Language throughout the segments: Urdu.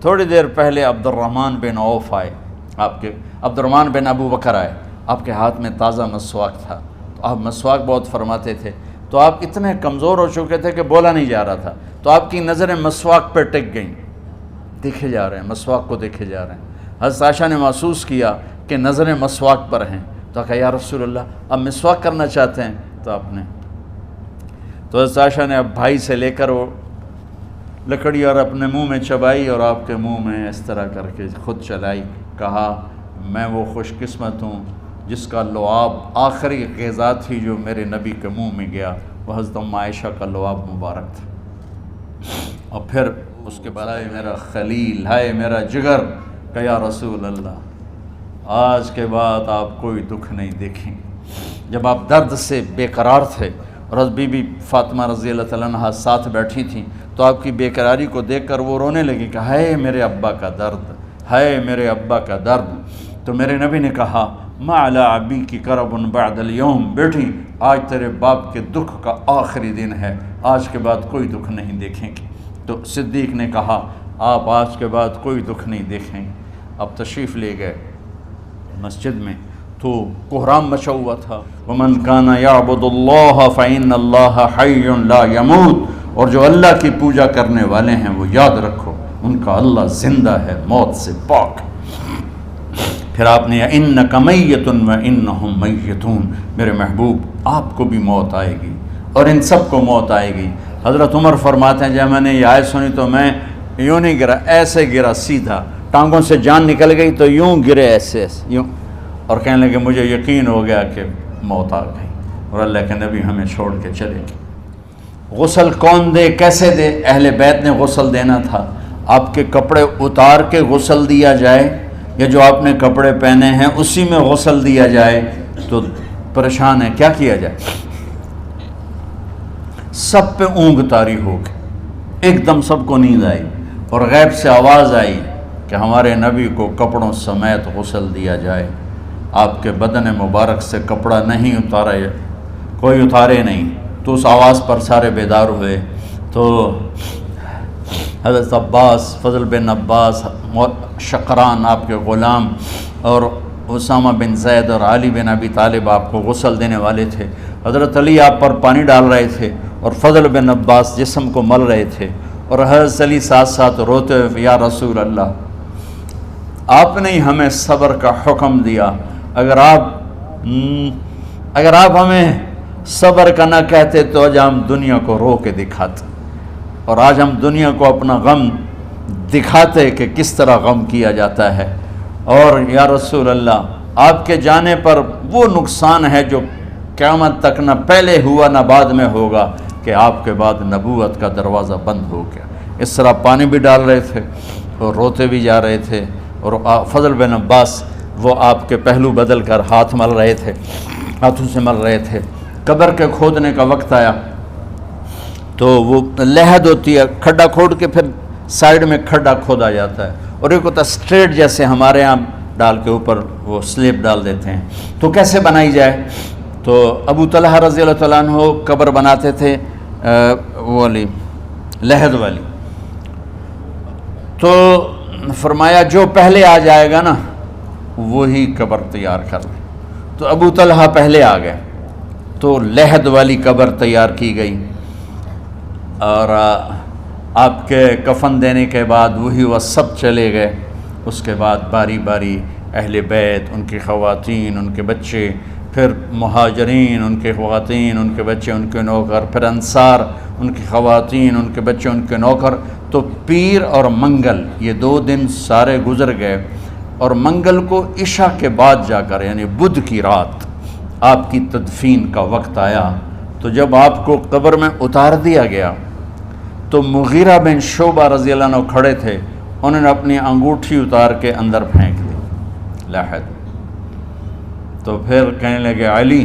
تھوڑی دیر پہلے عبد الرحمن بن عوف آئے، آپ کے عبد الرحمن بن ابو بکر آئے، آپ کے ہاتھ میں تازہ مسواک تھا، تو آپ مسواک بہت فرماتے تھے، تو آپ اتنے کمزور ہو چکے تھے کہ بولا نہیں جا رہا تھا، تو آپ کی نظریں مسواک پہ ٹک گئیں، دیکھے جا رہے ہیں، مسواک کو دیکھے جا رہے ہیں۔ حضرت عائشہ نے محسوس کیا کہ نظریں مسواک پر ہیں، تو کہا یا رسول اللہ اب مسواک کرنا چاہتے ہیں، تو آپ نے تو حضرت عائشہ نے اب بھائی سے لے کر وہ لکڑی اور اپنے منہ میں چبائی اور آپ کے منہ میں اس طرح کر کے خود چلائی، کہا میں وہ خوش قسمت ہوں جس کا لعاب آخری غذا تھی جو میرے نبی کے منہ میں گیا، وہ حضرت ام عائشہ کا لعاب مبارک تھا۔ اور پھر اس کے بعد ہائے میرا خلیل، ہائے میرا جگر، کہ یا رسول اللہ آج کے بعد آپ کوئی دکھ نہیں دیکھیں۔ جب آپ درد سے بے قرار تھے اور حضرت بی بی فاطمہ رضی اللہ تعالیٰ عنہا ساتھ بیٹھی تھیں، تو آپ کی بے قراری کو دیکھ کر وہ رونے لگی کہ ہائے میرے ابا کا درد، ہائے میرے ابا کا درد۔ تو میرے نبی نے کہا ما علی ابی کی کرب بعد اليوم، بیٹی آج تیرے باپ کے دکھ کا آخری دن ہے، آج کے بعد کوئی دکھ نہیں دیکھیں گے۔ تو صدیق نے کہا آپ آج کے بعد کوئی دکھ نہیں دیکھیں گے۔ اب تشریف لے گئے مسجد میں، تو کوہرام مچا ہوا تھا، وَمَنْ كَانَ يَعْبُدُ اللَّهَ فَإِنَّ اللَّهَ حَيٌّ لَا يَمُوتُ، اور جو اللہ کی پوجا کرنے والے ہیں وہ یاد رکھو ان کا اللہ زندہ ہے، موت سے پاک۔ پھر آپ نے اِنَّكَ مَيِّتٌ وَإِنَّهُمْ مَيِّتُونَ، میرے محبوب آپ کو بھی موت آئے گی اور ان سب کو موت آئے گی۔ حضرت عمر فرماتے ہیں جب میں نے یہ آیت سنی تو میں یوں نہیں گرا، ایسے گرا سیدھا، ٹانگوں سے جان نکل گئی تو یوں گرے ایسے یوں، اور کہنے لگے مجھے یقین ہو گیا کہ موت آ گئی اور اللہ کے نبی ہمیں چھوڑ کے چلے گئے۔ غسل کون دے، کیسے دے؟ اہل بیت نے غسل دینا تھا۔ آپ کے کپڑے اتار کے غسل دیا جائے یا جو آپ نے کپڑے پہنے ہیں اسی میں غسل دیا جائے، تو پریشان ہے کیا کیا جائے؟ سب پہ اونگ طاری ہو گئی، ایک دم سب کو نیند آئی اور غیب سے آواز آئی کہ ہمارے نبی کو کپڑوں سمیت غسل دیا جائے۔ آپ کے بدن مبارک سے کپڑا نہیں اتارا، کوئی اتارے نہیں، تو اس آواز پر سارے بیدار ہوئے۔ تو حضرت عباس، فضل بن عباس، شقران آپ کے غلام، اور اسامہ بن زید اور علی بن ابی طالب آپ کو غسل دینے والے تھے۔ حضرت علی آپ پر پانی ڈال رہے تھے اور فضل بن عباس جسم کو مل رہے تھے، اور حضرت علی ساتھ ساتھ روتے ہوئے یا رسول اللہ آپ نے ہمیں صبر کا حکم دیا، اگر آپ ہمیں صبر کا نہ کہتے تو آج ہم دنیا کو رو کے دکھاتے، اور آج ہم دنیا کو اپنا غم دکھاتے کہ کس طرح غم کیا جاتا ہے۔ اور یا رسول اللہ آپ کے جانے پر وہ نقصان ہے جو قیامت تک نہ پہلے ہوا نہ بعد میں ہوگا، کہ آپ کے بعد نبوت کا دروازہ بند ہو گیا۔ اس طرح پانی بھی ڈال رہے تھے اور روتے بھی جا رہے تھے، اور فضل بن عباس وہ آپ کے پہلو بدل کر ہاتھ مل رہے تھے، ہاتھوں سے مل رہے تھے۔ قبر کے کھودنے کا وقت آیا تو وہ لحد ہوتی ہے، کھڈا کھود کے پھر سائیڈ میں کھڈا کھودا جاتا ہے، اور ایک ہوتا اسٹریٹ جیسے ہمارے ہاں ڈال کے اوپر وہ سلیب ڈال دیتے ہیں، تو کیسے بنائی جائے؟ تو ابو طلحہ رضی اللہ تعالیٰ عنہ قبر بناتے تھے وہ والی لحد والی، تو فرمایا جو پہلے آ جائے گا نا وہی قبر تیار کر لے۔ تو ابو طلحہ پہلے آ گئے تو لحد والی قبر تیار کی گئی، اور آپ کے کفن دینے کے بعد وہی وہ سب چلے گئے۔ اس کے بعد باری باری اہل بیت، ان کی خواتین، ان کے بچے، پھر مہاجرین، ان کے خواتین، ان کے بچے، ان کے نوکر، پھر انصار، ان کی خواتین، ان کے بچے، ان کے نوکر۔ تو پیر اور منگل یہ 2 دن سارے گزر گئے، اور منگل کو عشاء کے بعد جا کر یعنی بدھ کی رات آپ کی تدفین کا وقت آیا۔ تو جب آپ کو قبر میں اتار دیا گیا تو مغیرہ بن شعبہ رضی اللہ عنہ کھڑے تھے، انہوں نے اپنی انگوٹھی اتار کے اندر پھینک دی لحد۔ تو پھر کہنے لگے علی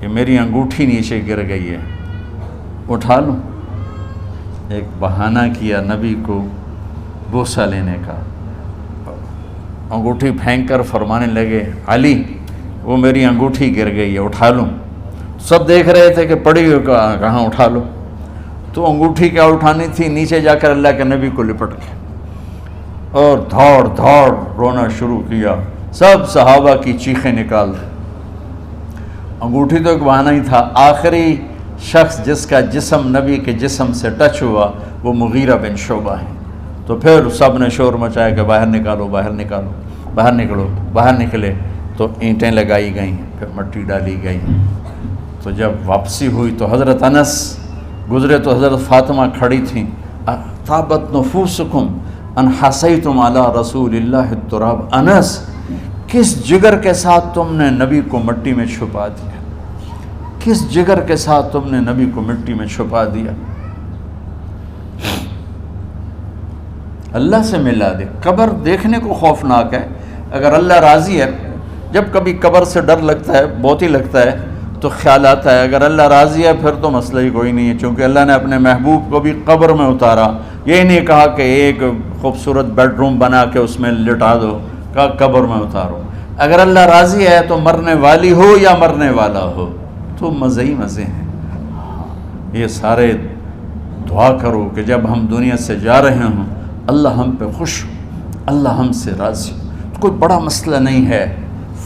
یہ میری انگوٹھی نیچے گر گئی ہے، اٹھا لوں؟ ایک بہانہ کیا نبی کو بوسہ لینے کا، انگوٹھی پھینک کر فرمانے لگے علی وہ میری انگوٹھی گر گئی ہے، اٹھا لوں؟ سب دیکھ رہے تھے کہ پڑی ہوئی کہاں اٹھا لو، تو انگوٹھی کیا اٹھانی تھی، نیچے جا کر اللہ کے نبی کو لپٹ کے اور دھاڑ دھاڑ رونا شروع کیا، سب صحابہ کی چیخیں نکال دی۔ انگوٹھی تو ایک بہانہ ہی تھا، آخری شخص جس کا جسم نبی کے جسم سے ٹچ ہوا وہ مغیرہ بن شعبہ ہیں۔ تو پھر سب نے شور مچایا کہ باہر نکالو، باہر نکالو، باہر نکلو، باہر نکلے۔ تو اینٹیں لگائی گئیں، پھر مٹی ڈالی گئی۔ تو جب واپسی ہوئی تو حضرت انس گزرے تو حضرت فاطمہ کھڑی تھیں، طابت نفوسکم ان حسیتم علی رسول اللہ التراب۔ انس، کس جگر کے ساتھ تم نے نبی کو مٹی میں چھپا دیا، کس جگر کے ساتھ تم نے نبی کو مٹی میں چھپا دیا۔ اللہ سے ملا دے۔ قبر دیکھنے کو خوفناک ہے، اگر اللہ راضی ہے، جب کبھی قبر سے ڈر لگتا ہے، بہت ہی لگتا ہے، تو خیال آتا ہے اگر اللہ راضی ہے پھر تو مسئلہ ہی کوئی نہیں ہے، چونکہ اللہ نے اپنے محبوب کو بھی قبر میں اتارا۔ یہ نہیں کہا کہ ایک خوبصورت بیڈ روم بنا کے اس میں لٹا دو، کہا قبر میں اتارو۔ اگر اللہ راضی ہے تو مرنے والی ہو یا مرنے والا ہو تو مزے ہی مزے ہیں۔ یہ سارے دعا کرو کہ جب ہم دنیا سے جا رہے ہوں اللہ ہم پہ خوش ہو، اللہ ہم سے راضی ہو۔ کوئی بڑا مسئلہ نہیں ہے،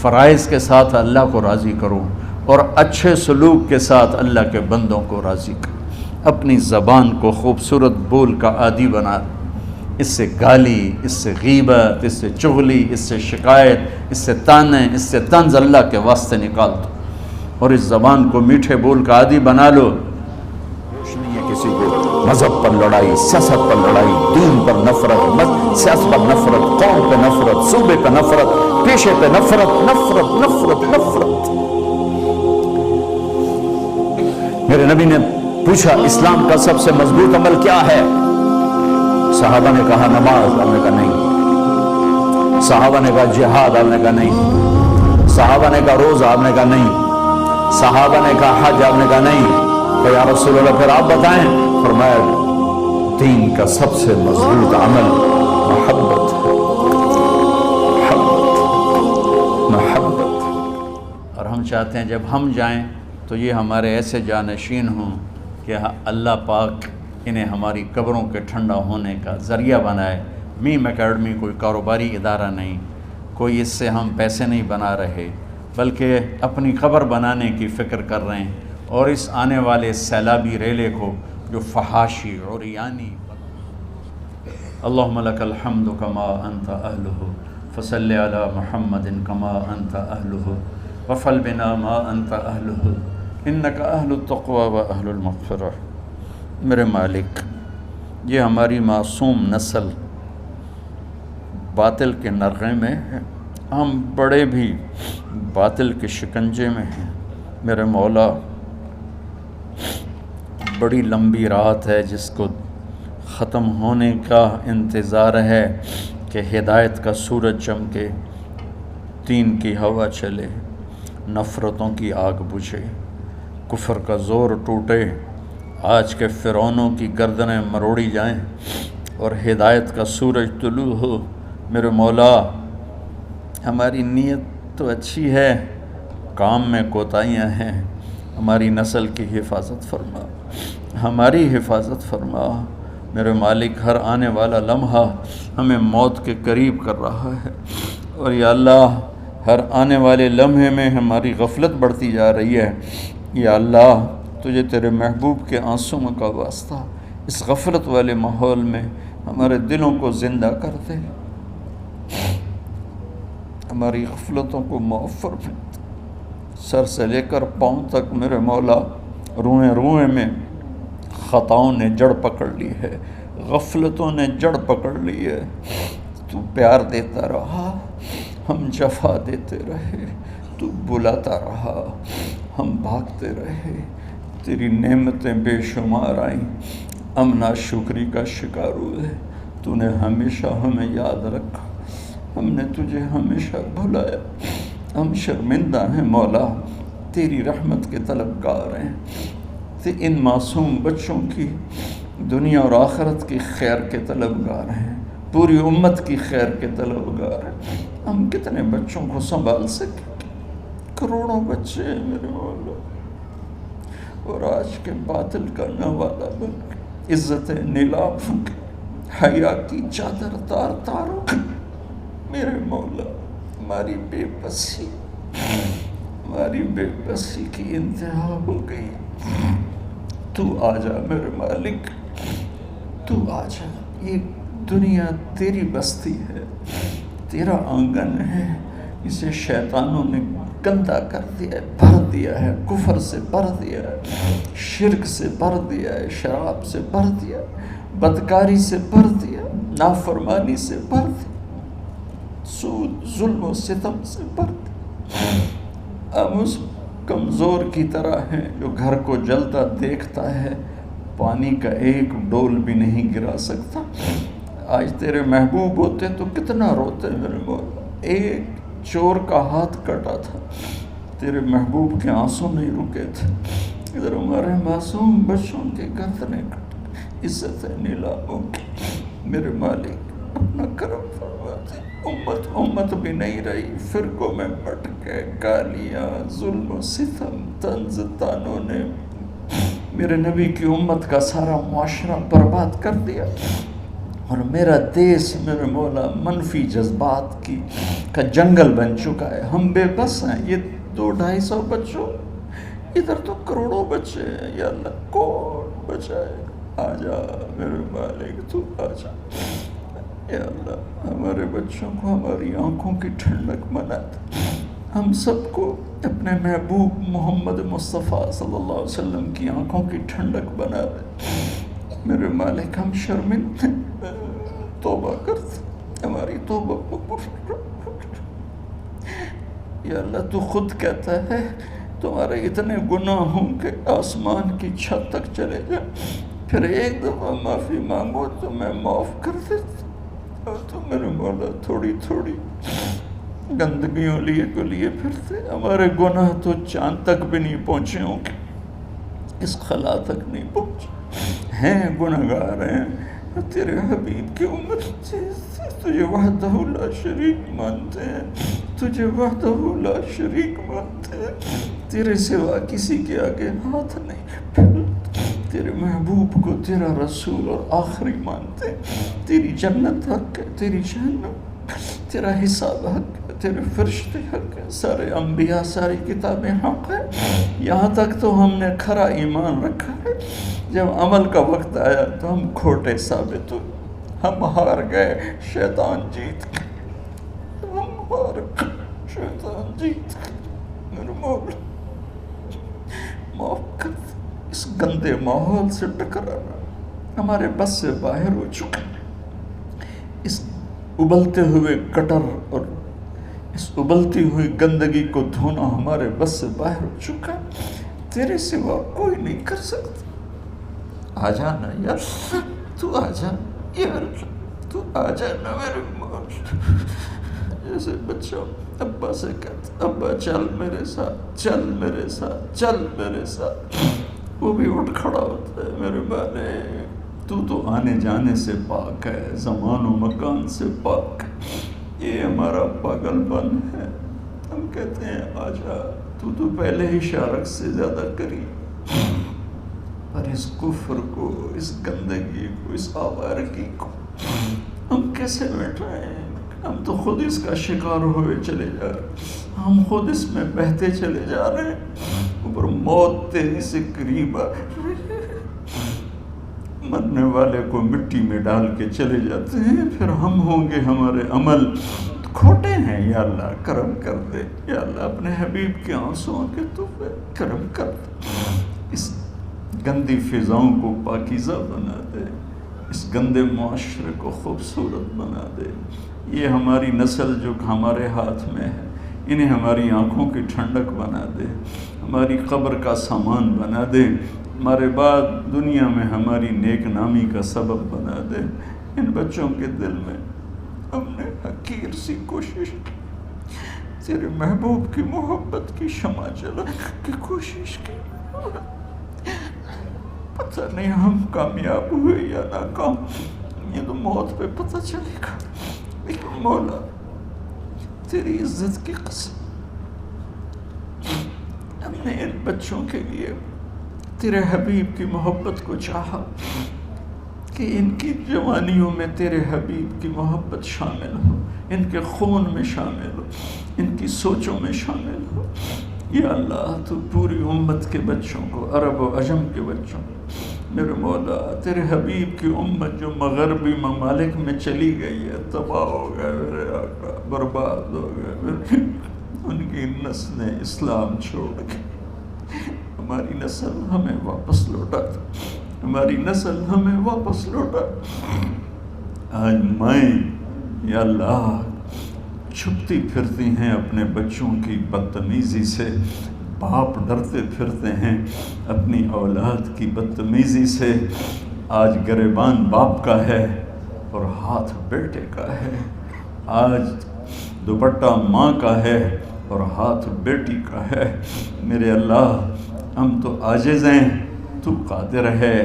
فرائض کے ساتھ اللہ کو راضی کرو اور اچھے سلوک کے ساتھ اللہ کے بندوں کو راضی کرو۔ اپنی زبان کو خوبصورت بول کا عادی بنا، اس سے گالی، اس سے غیبت، اس سے چغلی، اس سے شکایت، اس سے تانے، اس سے طنز اللہ کے واسطے نکال دو اور اس زبان کو میٹھے بول کا عادی بنا لو۔ نہیں ہے کسی کو مذہب پر لڑائی، سیاست پر لڑائی، دین پر نفرت، سیاست پر نفرت، قوم پہ نفرت، صوبے پہ نفرت، پیشے پہ نفرت، نفرت نفرت نفرت۔ میرے نبی نے پوچھا اسلام کا سب سے مضبوط عمل کیا ہے؟ صحابہ نے کہا نماز، آپ نے کہا نہیں۔ صحابہ نے کہا جہاد، آپ نے کہا نہیں۔ صحابہ نے کہا روزہ، آپ نے کہا نہیں۔ صحابہ نے کہا حج، آپ نے کہا نہیں۔ کہ یا رسول اللہ پھر آپ بتائیں؟ فرمایا دین کا سب سے مضبوط عمل محبت ہے، محبت۔ اور ہم چاہتے ہیں جب ہم جائیں تو یہ ہمارے ایسے جانشین ہوں کہ اللہ پاک انہیں ہماری قبروں کے ٹھنڈا ہونے کا ذریعہ بنائے۔ میم اکیڈمی کوئی کاروباری ادارہ نہیں، کوئی اس سے ہم پیسے نہیں بنا رہے، بلکہ اپنی قبر بنانے کی فکر کر رہے ہیں، اور اس آنے والے سیلابی ریلے کو جو فحاشی عریانی۔ اللہم لک الحمد کما انت اہلہ فصل علی محمد کما انت اہلہ وفعل بنا ما انت اہلہ انک اہل التقوی و اہل المغفرہ۔ میرے مالک، یہ ہماری معصوم نسل باطل کے نرغے میں ہے، ہم بڑے بھی باطل کے شکنجے میں ہیں۔ میرے مولا، بڑی لمبی رات ہے جس کو ختم ہونے کا انتظار ہے کہ ہدایت کا سورج چمکے، دین کی ہوا چلے، نفرتوں کی آگ بجھے، کفر کا زور ٹوٹے، آج کے فرعونوں کی گردنیں مروڑی جائیں اور ہدایت کا سورج طلوع ہو۔ میرے مولا، ہماری نیت تو اچھی ہے، کام میں کوتاہیاں ہیں، ہماری نسل کی حفاظت فرما، ہماری حفاظت فرما۔ میرے مالک، ہر آنے والا لمحہ ہمیں موت کے قریب کر رہا ہے، اور یا اللہ ہر آنے والے لمحے میں ہماری غفلت بڑھتی جا رہی ہے۔ یا اللہ، تجھے تیرے محبوب کے آنسوں کا واسطہ اس غفلت والے ماحول میں ہمارے دلوں کو زندہ کر دے، ہماری غفلتوں کو معاف فرما۔ سر سے لے کر پاؤں تک میرے مولا، روئیں روئیں میں خطاؤں نے جڑ پکڑ لی ہے، غفلتوں نے جڑ پکڑ لی ہے۔ تو پیار دیتا رہا، ہم جفا دیتے رہے، تو بلاتا رہا، ہم بھاگتے رہے، تیری نعمتیں بے شمار آئیں، ہم ناشکری کا شکار ہوئے، تو نے ہمیشہ ہمیں یاد رکھا، ہم نے تجھے ہمیشہ بھلایا، ہم شرمندہ ہیں مولا، تیری رحمت کے طلبگار ہیں، ان معصوم بچوں کی دنیا اور آخرت کی خیر کے طلبگار ہیں، پوری امت کی خیر کے طلبگار ہیں۔ ہم کتنے بچوں کو سنبھال سکیں؟ کروڑوں بچے ہیں میرے مولا، اور آج کے باطل کا نوالا بن کے عزتیں نیلام ہوں گے، حیا کی چادر تار تار ہو گئی۔ میرے مولا ہماری بے بسی کی انتہا ہو گئی۔ تو آ جا میرے مالک، تو آ جا۔ یہ دنیا تیری بستی ہے، تیرا آنگن ہے، اسے شیطانوں نے گندا کر دیا ہے، بھر دیا ہے، کفر سے بھر دیا ہے، شرک سے بھر دیا ہے، شراب سے بھر دیا ہے، بدکاری سے بھر دیا، نافرمانی سے بھر دیا، سود ظلم و ستم سے بھر دیا۔ ہم اس کمزور کی طرح ہیں جو گھر کو جلتا دیکھتا ہے، پانی کا ایک ڈول بھی نہیں گرا سکتا۔ آج تیرے محبوب ہوتے تو کتنا روتے میرے مولا۔ ایک چور کا ہاتھ کٹا تھا، تیرے محبوب کے آنسو نہیں رکے تھے۔ ادھر ہمارے معصوم بچوں کے گردنیں کٹ، عزتیں نیلاموں کی۔ میرے مالک اپنا کرم فرماتے۔ امت بھی نہیں رہی، فرقوں میں بٹ گئے، گالیاں، ظلم و ستم، طنز تانوں نے میرے نبی کی امت کا سارا معاشرہ برباد کر دیا، اور میرا دیس میرے مولا منفی جذبات کا جنگل بن چکا ہے۔ ہم بے بس ہیں۔ یہ 200-250 بچوں، ادھر تو کروڑوں بچے ہیں۔ یا اللہ کون بچائے؟ آ جا میرے مالک، تو آ جا یا اللہ۔ ہمارے بچوں کو ہماری آنکھوں کی ٹھنڈک بنا دے، ہم سب کو اپنے محبوب محمد مصطفیٰ صلی اللہ علیہ وسلم کی آنکھوں کی ٹھنڈک بنا دے میرے مالک۔ ہم شرمندہ، توبہ کرتے، ہماری توبہ قبول۔ یا اللہ تو خود کہتا ہے تمہارے اتنے گناہ ہوں کہ آسمان کی چھت تک چلے جائیں، پھر ایک دفعہ معافی مانگو تو میں معاف کر دیتا۔ اور تو میرے مولا تھوڑی تھوڑی گندگیوں لیے پھرتے۔ ہمارے گناہ تو چاند تک بھی نہیں پہنچے ہوں گے، اس خلا تک نہیں پہنچے ہیں، گناہگار ہیں۔ تیرے حبیب کی امت تجھے وحدہ لا شریک مانتے ہیں، تجھے وحدہ لا شریک مانتے ہیں، تیرے سوا کسی کے آگے ہاتھ نہیں پھیلتے، تیرے محبوب کو تیرا رسول اور آخری مانتے ہیں۔ تیری جنت حق ہے، تیری جہنم، تیرا حساب حق ہے، تیرے فرشتے حق ہے، سارے انبیاء، ساری کتابیں حق ہے۔ یہاں تک تو ہم نے کھرا ایمان رکھا ہے، جب عمل کا وقت آیا تو ہم کھوٹے ثابت ہوئے، ہم ہار گئے، شیطان جیت گئے، ہم ہار گئے، شیطان جیت گئے۔ میرے مولا معاف کر دے۔ اس گندے ماحول سے ٹکرانا ہمارے بس سے باہر ہو چکا، اس ابلتے ہوئے گٹر اور اس ابلتی ہوئی گندگی کو دھونا ہمارے بس سے باہر ہو چکا۔ تیرے سوا کوئی نہیں کر سکتا۔ آ جانا یار، تو آ جا یار، تو آ جانا میرے مولا۔ جیسے بچہ ابا سے کہتا ابا چل میرے ساتھ، چل میرے ساتھ، چل میرے ساتھ، وہ بھی اٹھ کھڑا ہوتا ہے۔ میرے بانے تو آنے جانے سے پاک ہے، زمان و مکان سے پاک ہے۔ یہ ہمارا پاگل پن ہے، ہم کہتے ہیں آ جا، تو پہلے ہی شارک سے زیادہ قریب، پر اس کفر کو، اس گندگی کو، اس آوارگی کو ہم کیسے مٹائیں؟ ہم تو خود اس کا شکار ہوئے چلے جا رہے ہیں، ہم خود اس میں بہتے چلے جا رہے ہیں، اوپر موت تیری سے قریب آ رہی ہے۔ مرنے والے کو مٹی میں ڈال کے چلے جاتے ہیں، پھر ہم ہوں گے، ہمارے عمل کھوٹے ہیں۔ یا اللہ کرم کر دے، یا اللہ اپنے حبیب کے آنسوؤں کے تو کرم کر دے، اس گندی فضاؤں کو پاکیزہ بنا دے، اس گندے معاشرے کو خوبصورت بنا دے۔ یہ ہماری نسل جو ہمارے ہاتھ میں ہے، انہیں ہماری آنکھوں کی ٹھنڈک بنا دے، ہماری قبر کا سامان بنا دے، ہمارے بعد دنیا میں ہماری نیک نامی کا سبب بنا دے۔ ان بچوں کے دل میں ہم نے حقیر سی کوشش کی، تیرے محبوب کی محبت کی شمع جلا کی کوشش کی، پتہ نہیں ہم کامیاب ہوئے یا ناکام، یہ تو موت پہ پتہ چلے گا۔ لیکن مولا تیری عزت کی قسم، ہم نے ان بچوں کے لیے تیرے حبیب کی محبت کو چاہا، کہ ان کی جوانیوں میں تیرے حبیب کی محبت شامل ہو، ان کے خون میں شامل ہو، ان کی سوچوں میں شامل ہو۔ یا اللہ تو پوری امت کے بچوں کو، عرب و عجم کے بچوں کو، میرے مولا تیرے حبیب کی امت جو مغربی ممالک میں چلی گئی ہے، تباہ ہو گئے میرے آقا، برباد ہو گئے، ان کی نسلیں اسلام چھوڑ کے، ہماری نسل ہمیں واپس لوٹا دے، ہماری نسل ہمیں واپس لوٹا۔ آج میں یا اللہ چھپتی پھرتی ہیں اپنے بچوں کی بدتمیزی سے، باپ ڈرتے پھرتے ہیں اپنی اولاد کی بدتمیزی سے۔ آج گریبان باپ کا ہے اور ہاتھ بیٹے کا ہے، آج دوپٹہ ماں کا ہے اور ہاتھ بیٹی کا ہے۔ میرے اللہ ہم تو عاجز ہیں، تو قادر ہے،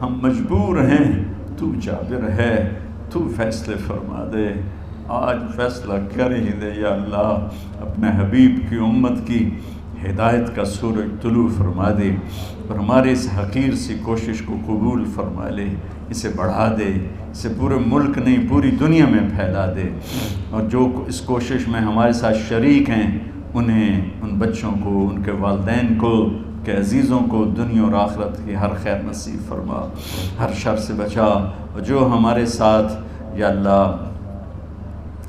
ہم مجبور ہیں، تو جابر ہے، تو فیصلے فرما دے۔ آج فیصلہ کر ہی دے یا اللہ، اپنے حبیب کی امت کی ہدایت کا سورج طلوع فرما دے اور ہمارے اس حقیر سی کوشش کو قبول فرما لے، اسے بڑھا دے، اسے پورے ملک نہیں پوری دنیا میں پھیلا دے، اور جو اس کوشش میں ہمارے ساتھ شریک ہیں انہیں، ان بچوں کو، ان کے والدین کو، کہ عزیزوں کو دنیا اور آخرت کی ہر خیر نصیب فرما، ہر شر سے بچا۔ اور جو ہمارے ساتھ یا اللہ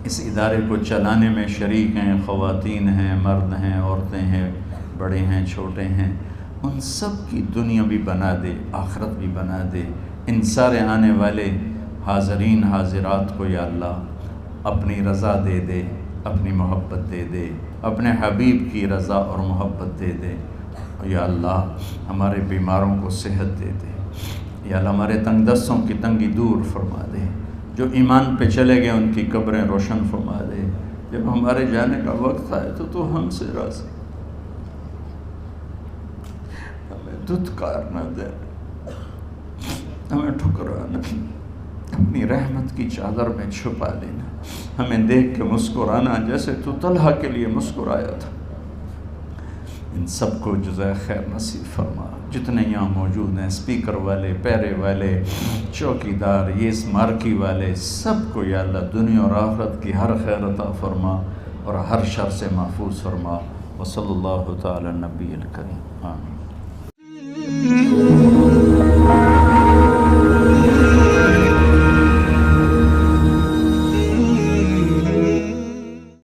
اس ادارے کو چلانے میں شریک ہیں، خواتین ہیں، مرد ہیں، عورتیں ہیں، بڑے ہیں، چھوٹے ہیں، ان سب کی دنیا بھی بنا دے، آخرت بھی بنا دے۔ ان سارے آنے والے حاضرین حاضرات کو یا اللہ اپنی رضا دے دے، اپنی محبت دے دے، اپنے حبیب کی رضا اور محبت دے دے۔ یا اللہ ہمارے بیماروں کو صحت دے دے، یا اللہ ہمارے تنگ دستوں کی تنگی دور فرما دے، جو ایمان پہ چلے گئے ان کی قبریں روشن فرما دے۔ جب ہمارے جانے کا وقت آئے تو ہم سے راضی، ہمیں دھتکار نہ دے، ہمیں ٹھکرانا، اپنی رحمت کی چادر میں چھپا لینا، ہمیں دیکھ کے مسکرانا جیسے تو طلحہ کے لیے مسکرایا تھا۔ ان سب کو جزائے خیر نصیب فرما۔ جتنے یہاں موجود ہیں، اسپیکر والے، پیرے والے، چوکیدار، یہ اس مارکی والے، سب کو یا اللہ دنیا اور آخرت کی ہر خیر عطا فرما اور ہر شر سے محفوظ فرما۔ وصلی اللہ تعالی نبی الکریم، آمین۔